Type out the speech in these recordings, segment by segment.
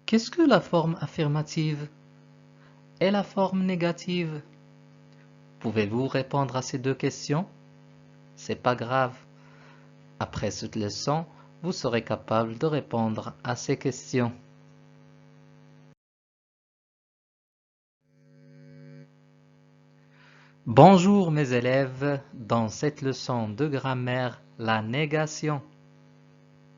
Qu'est-ce que la forme affirmative et la forme négative? Pouvez-vous répondre à ces deux questions? C'est pas grave. Après cette leçon, vous serez capable de répondre à ces questions. Bonjour mes élèves, dans cette leçon de grammaire, la négation.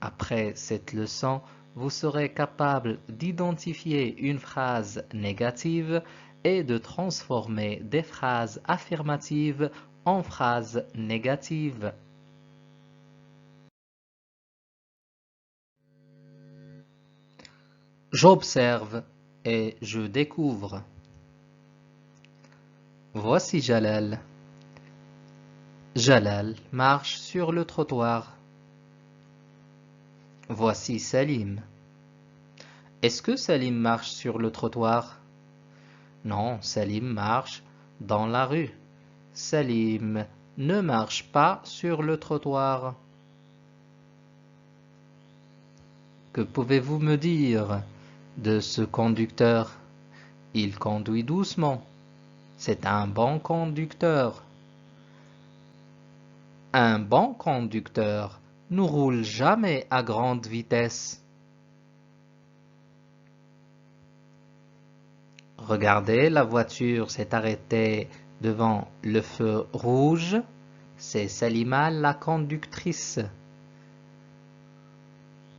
Après cette leçon, vous serez capable d'identifier une phrase négative et de transformer des phrases affirmatives en phrases négatives. J'observe et je découvre. Voici Jalal. Jalal marche sur le trottoir. Voici Salim. Est-ce que Salim marche sur le trottoir? Non, Salim marche dans la rue. Salim ne marche pas sur le trottoir. Que pouvez-vous me dire de ce conducteur? Il conduit doucement. C'est un bon conducteur. Un bon conducteur ne roule jamais à grande vitesse. Regardez, la voiture s'est arrêtée devant le feu rouge. C'est Salima, la conductrice.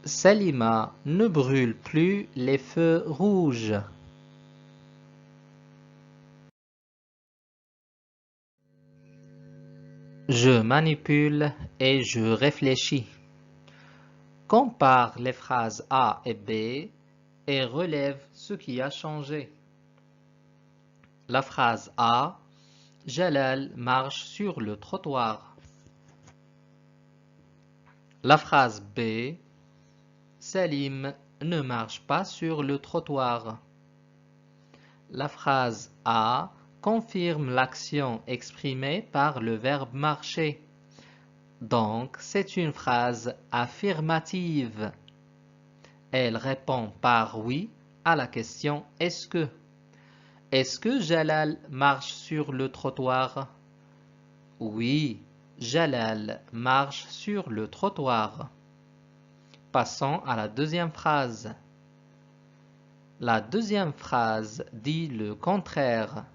Salima ne brûle plus les feux rouges. Je manipule et je réfléchis. Compare les phrases A et B et relève ce qui a changé. La phrase A, Jalal marche sur le trottoir. La phrase B, Salim ne marche pas sur le trottoir. La phrase A confirme l'action exprimée par le verbe marcher. Donc, c'est une phrase affirmative. Elle répond par oui à la question est-ce que? Est-ce que Jalal marche sur le trottoir? Oui, Jalal marche sur le trottoir. Passons à la deuxième phrase. La deuxième phrase dit le contraire.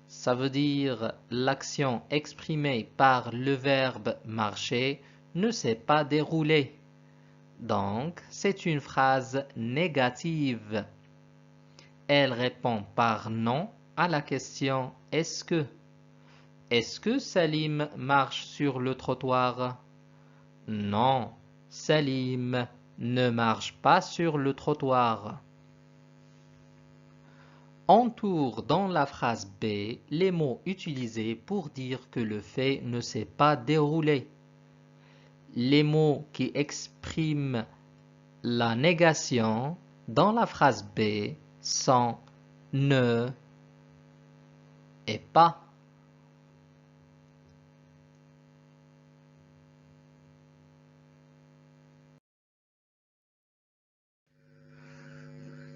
Ça veut dire l'action exprimée par le verbe marcher ne s'est pas déroulée. Donc, c'est une phrase négative. Elle répond par non à la question est-ce que? Est-ce que Salim marche sur le trottoir? Non, Salim ne marche pas sur le trottoir. Entoure dans la phrase B les mots utilisés pour dire que le fait ne s'est pas déroulé. Les mots qui expriment la négation dans la phrase B sont ne et pas.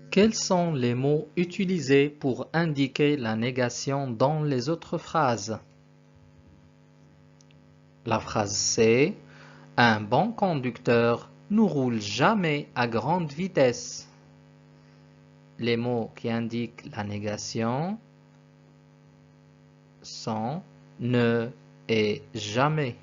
Quels sont les mots utilisés pour indiquer la négation dans les autres phrases? La phrase C, un bon conducteur ne roule jamais à grande vitesse. Les mots qui indiquent la négation sont ne et jamais.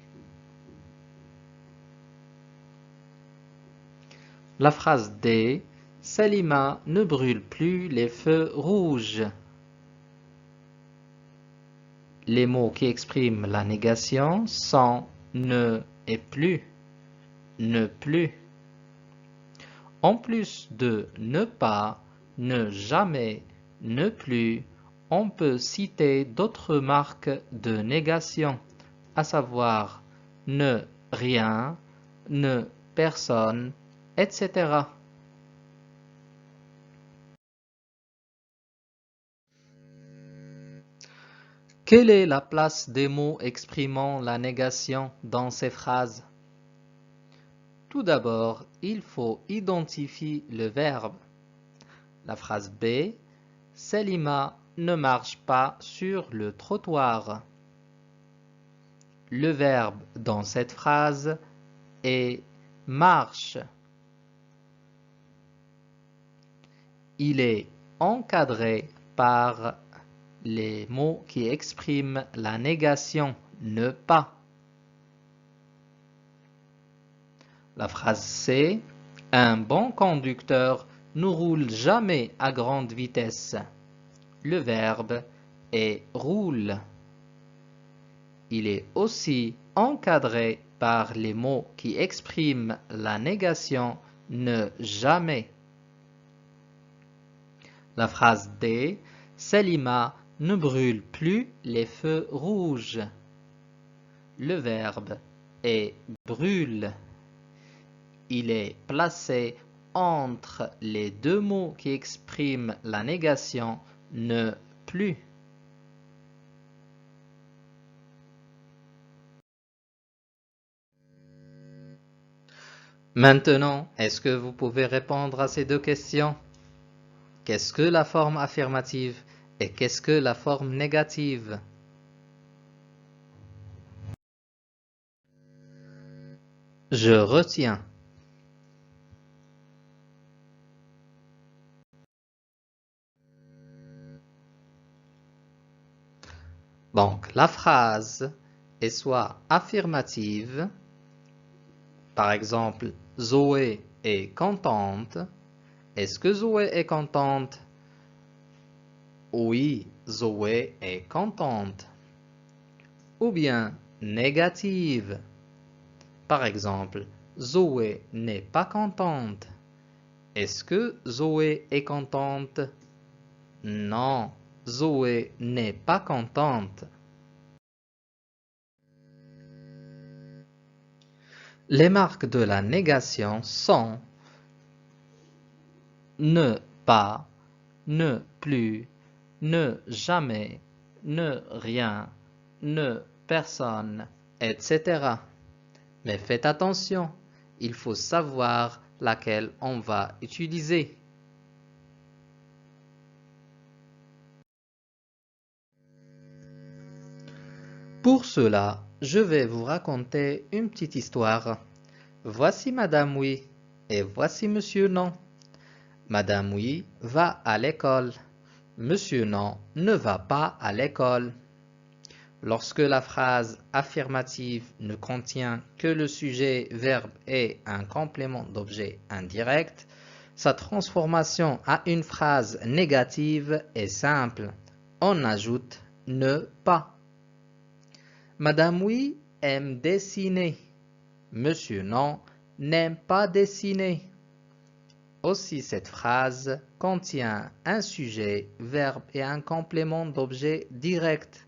La phrase D, Salima ne brûle plus les feux rouges. Les mots qui expriment la négation sont ne et plus. Ne plus. En plus de ne pas, ne jamais, ne plus, on peut citer d'autres marques de négation, à savoir ne rien, ne personne, etc. Quelle est la place des mots exprimant la négation dans ces phrases? Tout d'abord, il faut identifier le verbe. La phrase B. Selima ne marche pas sur le trottoir. Le verbe dans cette phrase est marche. Il est encadré par les mots qui expriment la négation ne pas. La phrase C. Un bon conducteur ne roule jamais à grande vitesse. Le verbe est roule. Il est aussi encadré par les mots qui expriment la négation ne jamais. La phrase D. Selima ne brûle plus les feux rouges. Le verbe est brûle. Il est placé entre les deux mots qui expriment la négation ne plus. Maintenant, est-ce que vous pouvez répondre à ces deux questions? Qu'est-ce que la forme affirmative et qu'est-ce que la forme négative? Je retiens. Donc, la phrase est soit affirmative, par exemple, Zoé est contente. Est-ce que Zoé est contente? Oui, Zoé est contente. Ou bien négative. Par exemple, Zoé n'est pas contente. Est-ce que Zoé est contente? Non, Zoé n'est pas contente. Les marques de la négation sont ne pas, ne plus, ne jamais, ne rien, ne personne, etc. Mais faites attention, il faut savoir laquelle on va utiliser. Pour cela, je vais vous raconter une petite histoire. Voici Madame Oui et voici Monsieur Non. Madame Oui va à l'école. Monsieur Non ne va pas à l'école. Lorsque la phrase affirmative ne contient que le sujet, verbe et un complément d'objet indirect, sa transformation à une phrase négative est simple. On ajoute ne pas. Madame Oui aime dessiner. Monsieur Non n'aime pas dessiner. Aussi, cette phrase contient un sujet, verbe et un complément d'objet direct.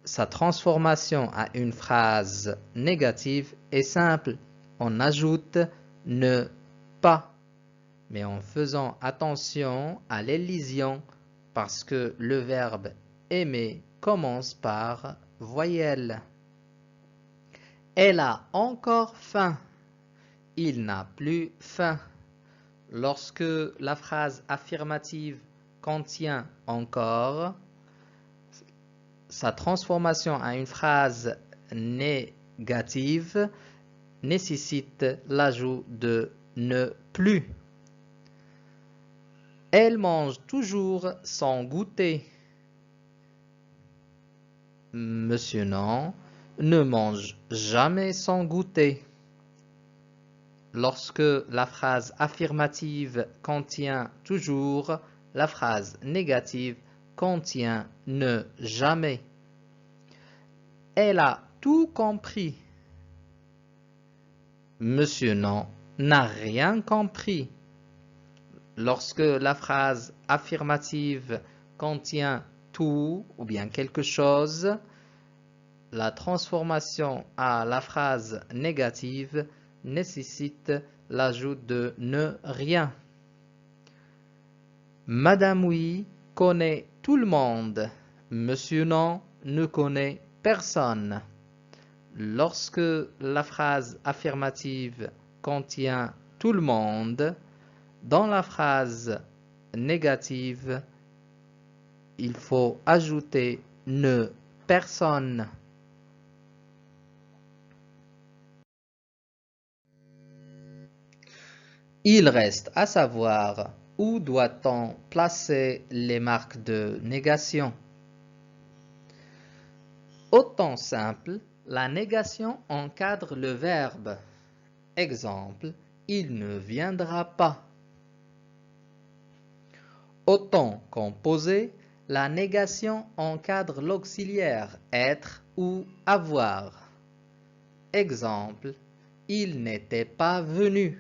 Sa transformation à une phrase négative est simple. On ajoute ne pas, mais en faisant attention à l'élision parce que le verbe aimer commence par voyelle. Elle a encore faim. Il n'a plus faim. Lorsque la phrase affirmative contient encore, sa transformation à une phrase négative nécessite l'ajout de ne plus. Elle mange toujours son goûter. Monsieur Non ne mange jamais son goûter. Lorsque la phrase affirmative contient toujours, la phrase négative contient ne jamais. Elle a tout compris. Monsieur Non n'a rien compris. Lorsque la phrase affirmative contient tout ou bien quelque chose, la transformation à la phrase négative nécessite l'ajout de ne rien. Madame Oui connaît tout le monde. Monsieur Non ne connaît personne. Lorsque la phrase affirmative contient tout le monde, Dans la phrase négative, il faut ajouter ne personne. Il reste à savoir où doit-on placer les marques de négation. Au temps simple, la négation encadre le verbe. Exemple, il ne viendra pas. Au temps composé, la négation encadre l'auxiliaire être ou avoir. Exemple, il n'était pas venu.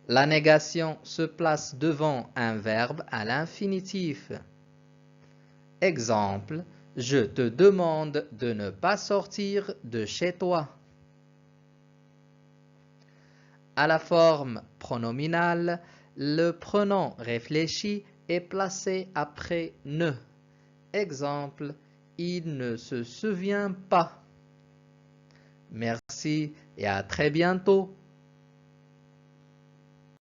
La négation se place devant un verbe à l'infinitif. Exemple, je te demande de ne pas sortir de chez toi. À la forme pronominale, le pronom réfléchi est placé après ne. Exemple, il ne se souvient pas. Merci et à très bientôt.